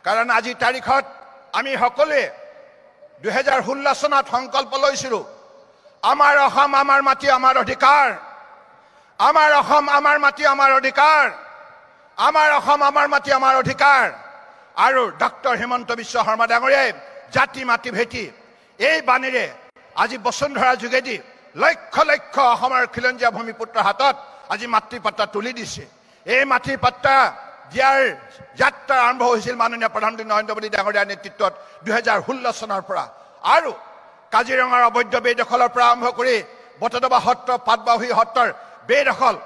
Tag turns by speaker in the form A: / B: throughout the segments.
A: কাৰণ আজি তাৰিখত আমি সকলোৱে 2016 চনত সংকল্প লৈছিলোঁ আমাৰ অসম আমাৰ মাটি আমাৰ অধিকাৰ, আমাৰ অসম আমাৰ মাটি আমাৰ অধিকাৰ, আমাৰ অসম আমাৰ মাটি আমাৰ অধিকাৰ। আৰু ডক্টৰ হিমন্ত বিশ্ব শৰ্মা ডাঙৰীয়াই জাতি মাটি ভেটি এই বাণীৰে আজি বসুন্ধৰা যোগেদি লক্ষ লক্ষ অসমৰ খিলঞ্জীয়া ভূমিপুত্ৰৰ হাতত আজি মাতৃপাত্ৰা তুলি দিছে। এই মাতৃপাত্ৰা দিয়াৰ যাত্ৰা আৰম্ভ হৈছিল মাননীয় প্ৰধানমন্ত্ৰী নৰেন্দ্ৰ মোদী ডাঙৰীয়াৰ নেতৃত্বত 2016 চনৰ পৰা। আৰু কাজিৰঙাৰ অবৈধ বেদখলৰ পৰা আৰম্ভ কৰি বটদ্ৰৱা সত্ৰ পাটবাউসী সত্ৰৰ বেদখল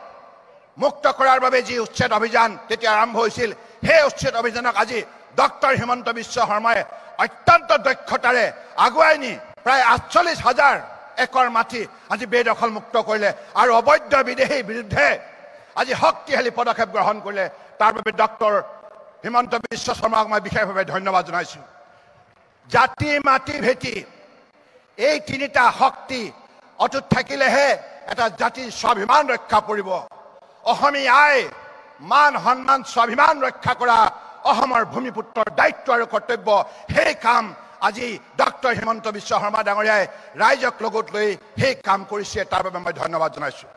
A: মুক্ত কৰাৰ বাবে যি উচ্ছেদ অভিযান তেতিয়া আৰম্ভ হৈছিল, সেই উচ্ছেদ অভিযানক আজি ডক্টৰ হিমন্ত বিশ্ব শৰ্মাই অত্যন্ত দক্ষতাৰে আগুৱাই নি প্ৰায় 48,000 একৰ মাটি আজি বেদখল মুক্ত কৰিলে আৰু অবৈধ বিদেশীৰ বিৰুদ্ধে আজি শক্তিশালী পদক্ষেপ গ্ৰহণ কৰিলে। তাৰ বাবে ডক্টৰ হিমন্ত বিশ্ব শৰ্মাক মই বিশেষভাৱে ধন্যবাদ জনাইছোঁ। জাতি মাটি ভেটি এই তিনিটা শক্তি অটুট থাকিলেহে এটা জাতিৰ স্বাভিমান ৰক্ষা পৰিব। অসমীয়াই মান সন্মান স্বাভিমান ৰক্ষা কৰা অসমৰ ভূমিপুত্ৰৰ দায়িত্ব আৰু কৰ্তব্য। সেই কাম আজি ডক্টৰ হিমন্ত বিশ্ব শৰ্মা ডাঙৰীয়াই ৰাইজক লগত লৈ সেই কাম কৰিছে, তাৰ বাবে মই ধন্যবাদ জনাইছোঁ।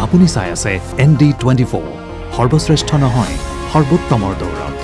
B: আপুনি চাই আছে ND24, সৰ্বশ্ৰেষ্ঠ নহয় সৰ্বোত্তমৰ দৌৰত।